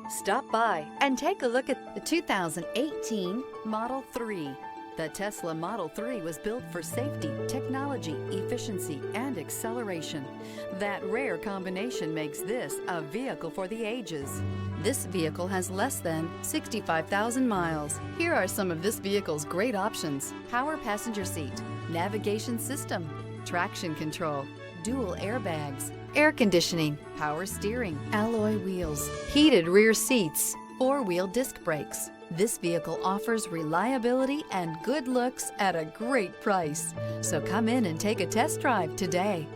Stop by and take a look at the 2018 Model 3. The Tesla Model 3 was built for safety, technology, efficiency, and acceleration. That rare combination makes this a vehicle for the ages. This vehicle has less than 65,000 miles. Here are some of this vehicle's great options: power passenger seat, navigation system, traction control, dual airbags, air conditioning, power steering, alloy wheels, heated rear seats, four-wheel disc brakes. This vehicle offers reliability and good looks at a great price. So come in and take a test drive today.